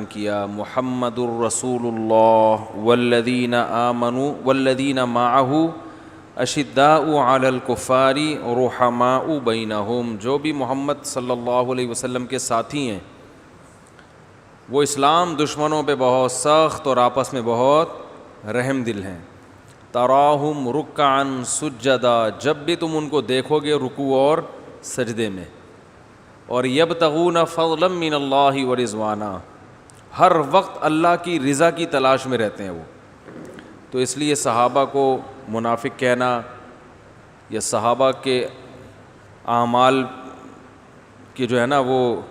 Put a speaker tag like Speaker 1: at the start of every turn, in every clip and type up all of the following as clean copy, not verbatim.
Speaker 1: کیا محمد الرسول اللہ والذین معہ اشداء علی الکفار رحماء بینہم، جو بھی محمد صلی اللہ علیہ وسلم کے ساتھی ہیں وہ اسلام دشمنوں پہ بہت سخت اور آپس میں بہت رحم دل ہیں۔ تراہم رکعا سجدا، جب بھی تم ان کو دیکھو گے رکوع اور سجدے میں، اور یبتغون فضلا من اللہ ورضوانا، ہر وقت اللہ کی رضا کی تلاش میں رہتے ہیں وہ۔ تو اس لیے صحابہ کو منافق کہنا یا صحابہ کے اعمال کی جو ہے نا وہ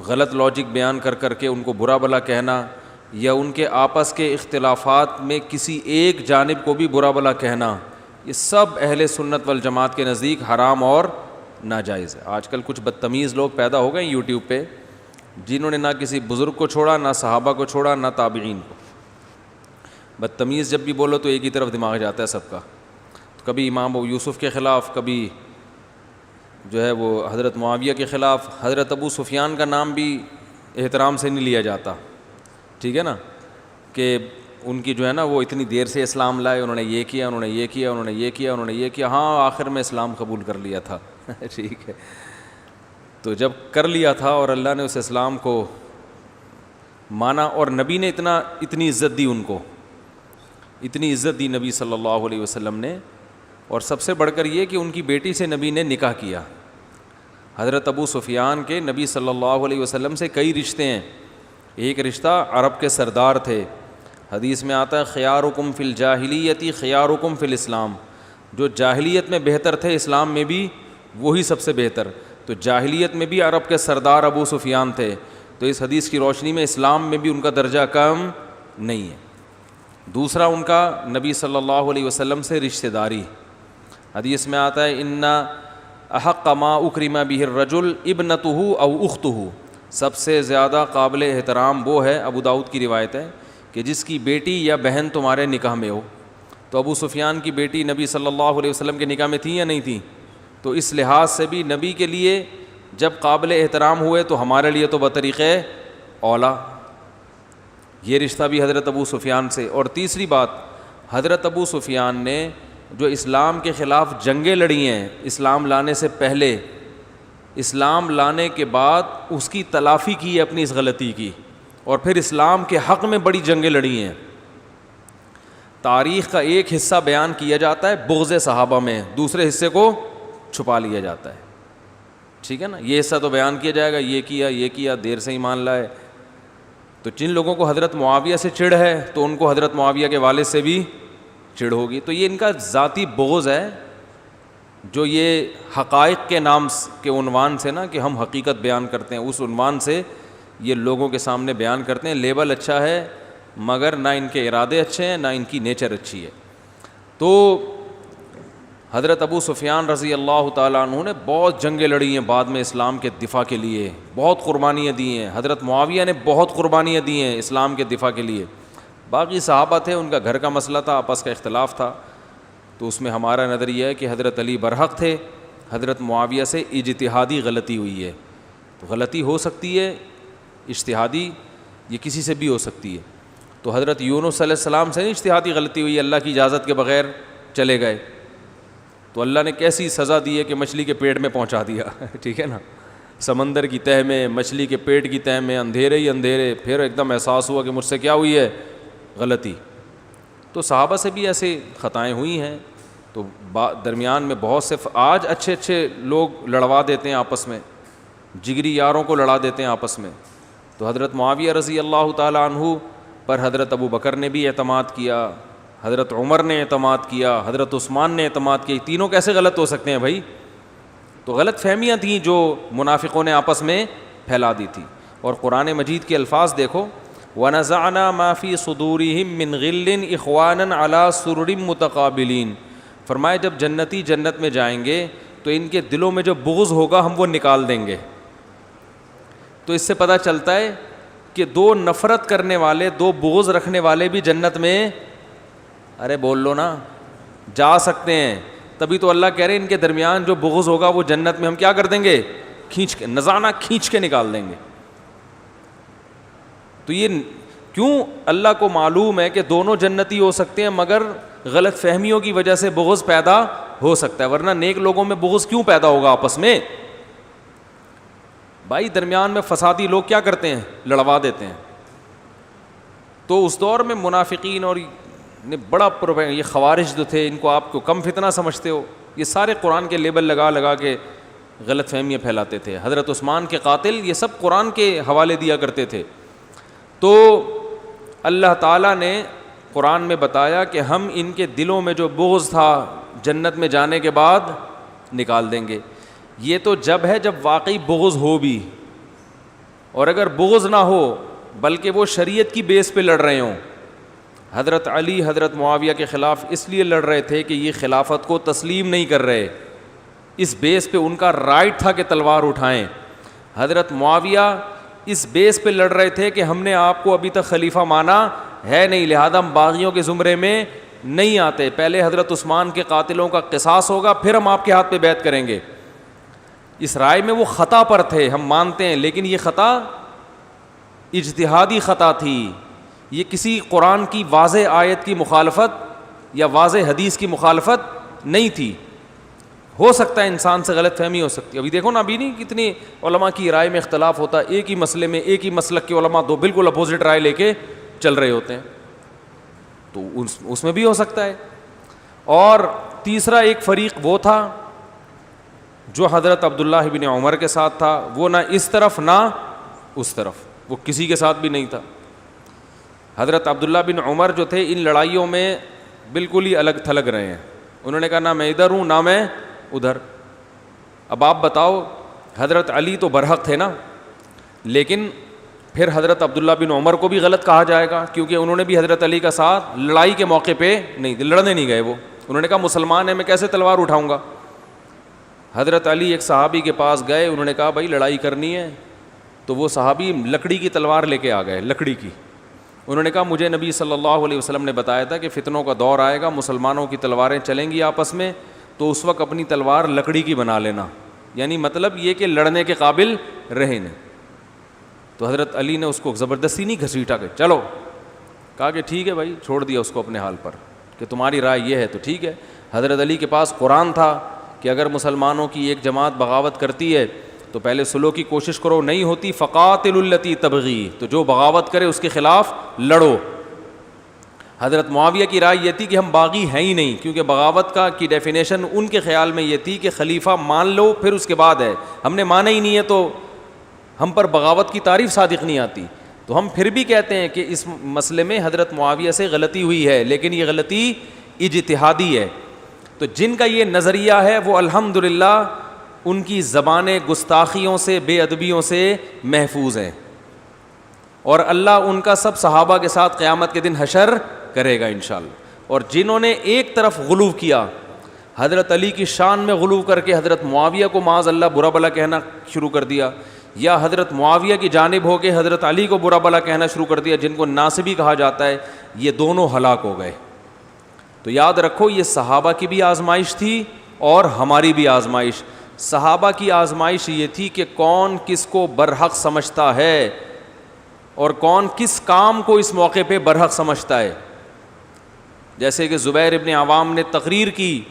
Speaker 1: غلط لاجک بیان کر کر کے ان کو برا بھلا کہنا، یا ان کے آپس کے اختلافات میں کسی ایک جانب کو بھی برا بھلا کہنا، یہ سب اہل سنت والجماعت کے نزدیک حرام اور ناجائز ہے۔ آج کل کچھ بدتمیز لوگ پیدا ہو گئے ہیں یوٹیوب پہ، جنہوں نے نہ کسی بزرگ کو چھوڑا، نہ صحابہ کو چھوڑا، نہ تابعین کو۔ بدتمیز جب بھی بولو تو ایک ہی طرف دماغ جاتا ہے سب کا، کبھی امام ابو یوسف کے خلاف، کبھی جو ہے وہ حضرت معاویہ کے خلاف۔ حضرت ابو سفیان کا نام بھی احترام سے نہیں لیا جاتا، ٹھیک ہے نا، کہ ان کی جو ہے نا وہ اتنی دیر سے اسلام لائے، انہوں نے یہ کیا، انہوں نے یہ کیا، انہوں نے یہ کیا، انہوں نے یہ کیا، ہاں آخر میں اسلام قبول کر لیا تھا ٹھیک ہے، تو جب کر لیا تھا اور اللہ نے اس اسلام کو مانا، اور نبی نے اتنی عزت دی ان کو، اتنی عزت دی نبی صلی اللہ علیہ وسلم نے، اور سب سے بڑھ کر یہ کہ ان کی بیٹی سے نبی نے نکاح کیا۔ حضرت ابو سفیان کے نبی صلی اللہ علیہ وسلم سے کئی رشتے ہیں۔ ایک رشتہ عرب کے سردار تھے، حدیث میں آتا ہے خیارکم فی الجاہلیت خیارکم فی الاسلام، جو جاہلیت میں بہتر تھے اسلام میں بھی وہی سب سے بہتر۔ تو جاہلیت میں بھی عرب کے سردار ابو سفیان تھے، تو اس حدیث کی روشنی میں اسلام میں بھی ان کا درجہ کم نہیں ہے۔ دوسرا ان کا نبی صلی اللہ علیہ وسلم سے رشتہ داری، حدیث میں آتا ہے ان احق ما اکرم بہ الرجل ابنتہ او اختہ، سب سے زیادہ قابل احترام وہ ہے، ابو داؤد کی روایت ہے، کہ جس کی بیٹی یا بہن تمہارے نکاح میں ہو۔ تو ابو سفیان کی بیٹی نبی صلی اللہ علیہ وسلم کے نکاح میں تھیں یا نہیں تھیں؟ تو اس لحاظ سے بھی نبی کے لیے جب قابل احترام ہوئے تو ہمارے لیے تو بطریق اولا، یہ رشتہ بھی حضرت ابو سفیان سے۔ اور تیسری بات، حضرت ابو سفیان نے جو اسلام کے خلاف جنگیں لڑی ہیں اسلام لانے سے پہلے، اسلام لانے کے بعد اس کی تلافی کی ہے اپنی اس غلطی کی، اور پھر اسلام کے حق میں بڑی جنگیں لڑی ہیں۔ تاریخ کا ایک حصہ بیان کیا جاتا ہے بغض صحابہ میں، دوسرے حصے کو چھپا لیا جاتا ہے، ٹھیک ہے نا، یہ حصہ تو بیان کیا جائے گا، یہ کیا دیر سے ایمان لائے۔ تو جن لوگوں کو حضرت معاویہ سے چڑ ہے تو ان کو حضرت معاویہ کے والد سے بھی چڑ ہوگی، تو یہ ان کا ذاتی بغض ہے، جو یہ حقائق کے نام کے عنوان سے نا کہ ہم حقیقت بیان کرتے ہیں، اس عنوان سے یہ لوگوں کے سامنے بیان کرتے ہیں۔ لیبل اچھا ہے مگر نہ ان کے ارادے اچھے ہیں، نہ ان کی نیچر اچھی ہے۔ تو حضرت ابو سفیان رضی اللہ تعالیٰ عنہ نے بہت جنگیں لڑی ہیں بعد میں اسلام کے دفاع کے لیے، بہت قربانیاں دی ہیں۔ حضرت معاویہ نے بہت قربانیاں دی ہیں اسلام کے دفاع کے لیے۔ باقی صحابہ تھے، ان کا گھر کا مسئلہ تھا، آپس کا اختلاف تھا، تو اس میں ہمارا نظریہ ہے کہ حضرت علی برحق تھے، حضرت معاویہ سے اجتہادی غلطی ہوئی ہے۔ تو غلطی ہو سکتی ہے اجتہادی، یہ کسی سے بھی ہو سکتی ہے۔ تو حضرت یونس علیہ السلام سے نہیں اجتہادی غلطی ہوئی، اللہ کی اجازت کے بغیر چلے گئے، تو اللہ نے کیسی سزا دی ہے کہ مچھلی کے پیٹ میں پہنچا دیا ٹھیک ہے نا، سمندر کی تہہ میں، مچھلی کے پیٹ کی تہہ میں، اندھیرے ہی اندھیرے، پھر ایک دم احساس ہوا کہ مجھ سے کیا ہوئی ہے، غلطی۔ تو صحابہ سے بھی ایسے خطائیں ہوئی ہیں، تو درمیان میں بہت سے آج اچھے اچھے لوگ لڑوا دیتے ہیں آپس میں، جگری یاروں کو لڑا دیتے ہیں آپس میں۔ تو حضرت معاویہ رضی اللہ تعالیٰ عنہ پر حضرت ابو بکر نے بھی اعتماد کیا، حضرت عمر نے اعتماد کیا، حضرت عثمان نے اعتماد کیا، تینوں کیسے غلط ہو سکتے ہیں بھائی؟ تو غلط فہمیاں تھیں جو منافقوں نے آپس میں پھیلا دی تھی۔ اور قرآن مجید کے الفاظ دیکھو، وَنَزَعْنَا مَا فِي صُدُورِهِم مِّن غِلٍّ إِخْوَانًا عَلَىٰ سُرُرٍ مُتَقَابِلِينَ، فرمایا جب جنتی جنت میں جائیں گے تو ان کے دلوں میں جو بغض ہوگا ہم وہ نکال دیں گے۔ تو اس سے پتہ چلتا ہے کہ دو نفرت کرنے والے، دو بغض رکھنے والے بھی جنت میں، ارے بول لو نا، جا سکتے ہیں۔ تبھی تو اللہ کہہ رہے ہیں ان کے درمیان جو بغض ہوگا وہ جنت میں ہم کیا کر دیں گے، کھینچ کے، نزانا کھینچ کے نکال دیں گے۔ تو یہ کیوں اللہ کو معلوم ہے کہ دونوں جنتی ہو سکتے ہیں، مگر غلط فہمیوں کی وجہ سے بغض پیدا ہو سکتا ہے، ورنہ نیک لوگوں میں بغض کیوں پیدا ہوگا آپس میں؟ بھائی درمیان میں فسادی لوگ کیا کرتے ہیں؟ لڑوا دیتے ہیں. تو اس دور میں منافقین اور بڑا یہ خوارج جو تھے، ان کو آپ کو کم فتنہ سمجھتے ہو؟ یہ سارے قرآن کے لیبل لگا لگا کے غلط فہمیاں پھیلاتے تھے. حضرت عثمان کے قاتل یہ سب قرآن کے حوالے دیا کرتے تھے. تو اللہ تعالیٰ نے قرآن میں بتایا کہ ہم ان کے دلوں میں جو بغض تھا جنت میں جانے کے بعد نکال دیں گے. یہ تو جب ہے جب واقعی بغض ہو بھی، اور اگر بغض نہ ہو بلکہ وہ شریعت کی بیس پہ لڑ رہے ہوں. حضرت علی حضرت معاویہ کے خلاف اس لیے لڑ رہے تھے کہ یہ خلافت کو تسلیم نہیں کر رہے، اس بیس پہ ان کا رائٹ تھا کہ تلوار اٹھائیں. حضرت معاویہ اس بیس پہ لڑ رہے تھے کہ ہم نے آپ کو ابھی تک خلیفہ مانا ہے نہیں، لہذا ہم باغیوں کے زمرے میں نہیں آتے، پہلے حضرت عثمان کے قاتلوں کا قصاص ہوگا پھر ہم آپ کے ہاتھ پہ بیعت کریں گے. اس رائے میں وہ خطا پر تھے، ہم مانتے ہیں، لیکن یہ خطا اجتہادی خطا تھی. یہ کسی قرآن کی واضح آیت کی مخالفت یا واضح حدیث کی مخالفت نہیں تھی. ہو سکتا ہے انسان سے غلط فہمی ہو سکتی ہے. ابھی دیکھو نا، ابھی نہیں کتنی علماء کی رائے میں اختلاف ہوتا ہے، ایک ہی مسئلے میں ایک ہی مسلک کے علماء دو بالکل اپوزٹ رائے لے کے چل رہے ہوتے ہیں، تو اس میں بھی ہو سکتا ہے. اور تیسرا ایک فریق وہ تھا جو حضرت عبداللہ بن عمر کے ساتھ تھا، وہ نہ اس طرف نہ اس طرف، وہ کسی کے ساتھ بھی نہیں تھا. حضرت عبداللہ بن عمر جو تھے ان لڑائیوں میں بالکل ہی الگ تھلگ رہے ہیں. انہوں نے کہا نہ میں ادھر ہوں نہ میں ادھر. اب آپ بتاؤ، حضرت علی تو برحق تھے نا، لیکن پھر حضرت عبداللہ بن عمر کو بھی غلط کہا جائے گا کیونکہ انہوں نے بھی حضرت علی کا ساتھ لڑائی کے موقع پہ نہیں، لڑنے نہیں گئے. وہ انہوں نے کہا مسلمان ہیں، میں کیسے تلوار اٹھاؤں گا. حضرت علی ایک صحابی کے پاس گئے، انہوں نے کہا بھائی لڑائی کرنی ہے، تو وہ صحابی لکڑی کی تلوار لے کے آ گئے، لکڑی کی. انہوں نے کہا مجھے نبی صلی اللہ علیہ وسلم نے بتایا تھا کہ فتنوں کا دور آئے گا، مسلمانوں کی تلواریں چلیں گی آپس میں، تو اس وقت اپنی تلوار لکڑی کی بنا لینا، یعنی مطلب یہ کہ لڑنے کے قابل رہے نہیں. تو حضرت علی نے اس کو زبردستی نہیں گھسیٹا کہ چلو، کہا کہ ٹھیک ہے بھائی، چھوڑ دیا اس کو اپنے حال پر کہ تمہاری رائے یہ ہے تو ٹھیک ہے. حضرت علی کے پاس قرآن تھا کہ اگر مسلمانوں کی ایک جماعت بغاوت کرتی ہے تو پہلے صلح کی کوشش کرو، نہیں ہوتی فقاتلوا التی تبغی، تو جو بغاوت کرے اس کے خلاف لڑو. حضرت معاویہ کی رائے یہ تھی کہ ہم باغی ہیں ہی نہیں، کیونکہ بغاوت کی ڈیفینیشن ان کے خیال میں یہ تھی کہ خلیفہ مان لو پھر اس کے بعد ہے، ہم نے مانا ہی نہیں ہے تو ہم پر بغاوت کی تعریف صادق نہیں آتی. تو ہم پھر بھی کہتے ہیں کہ اس مسئلے میں حضرت معاویہ سے غلطی ہوئی ہے، لیکن یہ غلطی اجتہادی ہے. تو جن کا یہ نظریہ ہے وہ الحمدللہ ان کی زبانیں گستاخیوں سے، بے ادبیوں سے محفوظ ہیں، اور اللہ ان کا سب صحابہ کے ساتھ قیامت کے دن حشر کرے گا انشاءاللہ. اور جنہوں نے ایک طرف غلو کیا، حضرت علی کی شان میں غلو کر کے حضرت معاویہ کو معاذ اللہ برا بلا کہنا شروع کر دیا، یا حضرت معاویہ کی جانب ہو کے حضرت علی کو برا بلا کہنا شروع کر دیا، جن کو ناصبی کہا جاتا ہے، یہ دونوں ہلاک ہو گئے. تو یاد رکھو یہ صحابہ کی بھی آزمائش تھی اور ہماری بھی آزمائش. صحابہ کی آزمائش یہ تھی کہ کون کس کو برحق سمجھتا ہے اور کون کس کام کو اس موقع پہ برحق سمجھتا ہے. جیسے کہ زبیر ابن عوام نے تقریر کی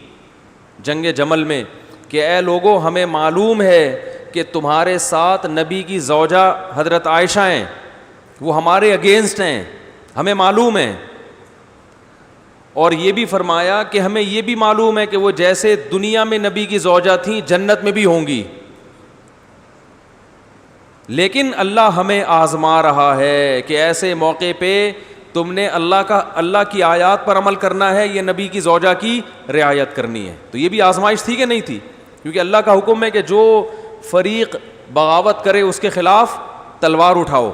Speaker 1: جنگ جمل میں کہ اے لوگو، ہمیں معلوم ہے کہ تمہارے ساتھ نبی کی زوجہ حضرت عائشہ ہیں، وہ ہمارے اگینسٹ ہیں، ہمیں معلوم ہے. اور یہ بھی فرمایا کہ ہمیں یہ بھی معلوم ہے کہ وہ جیسے دنیا میں نبی کی زوجہ تھیں جنت میں بھی ہوں گی، لیکن اللہ ہمیں آزما رہا ہے کہ ایسے موقع پہ تم نے اللہ کی آیات پر عمل کرنا ہے یا نبی کی زوجہ کی رعایت کرنی ہے. تو یہ بھی آزمائش تھی کہ نہیں تھی؟ کیونکہ اللہ کا حکم ہے کہ جو فریق بغاوت کرے اس کے خلاف تلوار اٹھاؤ.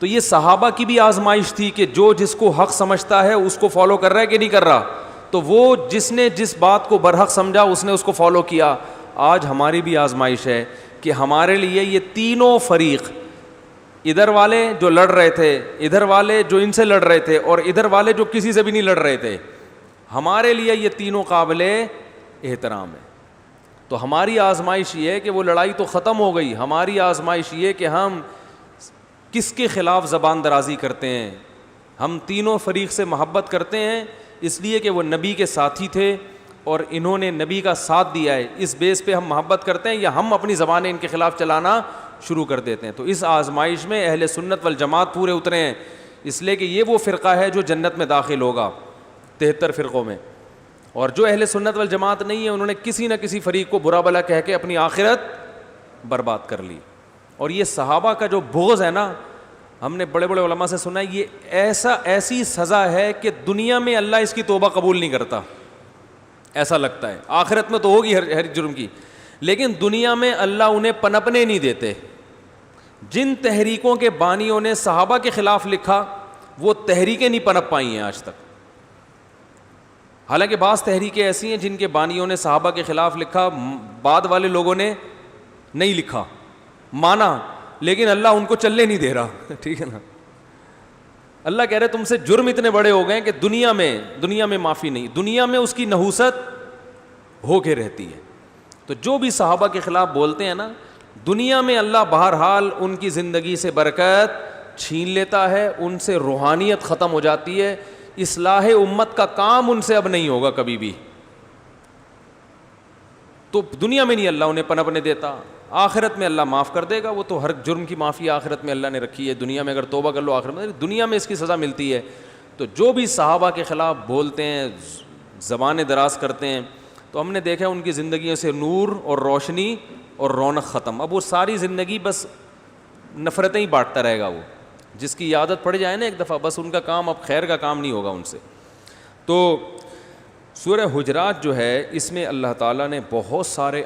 Speaker 1: تو یہ صحابہ کی بھی آزمائش تھی کہ جو جس کو حق سمجھتا ہے اس کو فالو کر رہا ہے کہ نہیں کر رہا. تو وہ جس نے جس بات کو برحق سمجھا اس نے اس کو فالو کیا. آج ہماری بھی آزمائش ہے کہ ہمارے لیے یہ تینوں فریق، ادھر والے جو لڑ رہے تھے، ادھر والے جو ان سے لڑ رہے تھے، اور ادھر والے جو کسی سے بھی نہیں لڑ رہے تھے، ہمارے لیے یہ تینوں قابل احترام ہے. تو ہماری آزمائش یہ ہے کہ وہ لڑائی تو ختم ہو گئی، ہماری آزمائش یہ کہ ہم کس کے خلاف زبان درازی کرتے ہیں؟ ہم تینوں فریق سے محبت کرتے ہیں اس لیے کہ وہ نبی کے ساتھی تھے اور انہوں نے نبی کا ساتھ دیا ہے، اس بیس پہ ہم محبت کرتے ہیں، یا ہم اپنی زبانیں ان کے خلاف چلانا شروع کر دیتے ہیں؟ تو اس آزمائش میں اہل سنت والجماعت پورے اترے ہیں، اس لیے کہ یہ وہ فرقہ ہے جو جنت میں داخل ہوگا 73 فرقوں میں، اور جو اہل سنت والجماعت نہیں ہے انہوں نے کسی نہ کسی فریق کو برا بھلا کہہ کے اپنی آخرت برباد کر لی۔ اور یہ صحابہ کا جو بغض ہے نا، ہم نے بڑے بڑے علماء سے سنا ہے، یہ ایسی سزا ہے کہ دنیا میں اللہ اس کی توبہ قبول نہیں کرتا، ایسا لگتا ہے، آخرت میں تو ہوگی ہر جرم کی، لیکن دنیا میں اللہ انہیں پنپنے نہیں دیتے۔ جن تحریکوں کے بانیوں نے صحابہ کے خلاف لکھا وہ تحریکیں نہیں پنپ پائی ہیں آج تک، حالانکہ بعض تحریکیں ایسی ہیں جن کے بانیوں نے صحابہ کے خلاف لکھا، بعد والے لوگوں نے نہیں لکھا، مانا، لیکن اللہ ان کو چلنے نہیں دے رہا، ٹھیک ہے نا۔ اللہ کہہ رہے تم سے جرم اتنے بڑے ہو گئے کہ دنیا میں معافی نہیں، دنیا میں اس کی نحوست ہو کے رہتی ہے۔ تو جو بھی صحابہ کے خلاف بولتے ہیں نا، دنیا میں اللہ بہرحال ان کی زندگی سے برکت چھین لیتا ہے، ان سے روحانیت ختم ہو جاتی ہے، اصلاح امت کا کام ان سے اب نہیں ہوگا کبھی بھی۔ تو دنیا میں نہیں اللہ انہیں پنپنے دیتا، آخرت میں اللہ معاف کر دے گا، وہ تو ہر جرم کی معافی آخرت میں اللہ نے رکھی ہے، دنیا میں اگر توبہ کر لو آخرت میں، دنیا میں اس کی سزا ملتی ہے۔ تو جو بھی صحابہ کے خلاف بولتے ہیں، زبانیں دراز کرتے ہیں، تو ہم نے دیکھا ان کی زندگیوں سے نور اور روشنی اور رونق ختم، اب وہ ساری زندگی بس نفرتیں ہی بانٹتا رہے گا، وہ جس کی عادت پڑ جائے نا ایک دفعہ، بس ان کا کام اب خیر کا کام نہیں ہوگا ان سے۔ تو سورہ حجرات جو ہے اس میں اللہ تعالیٰ نے بہت سارے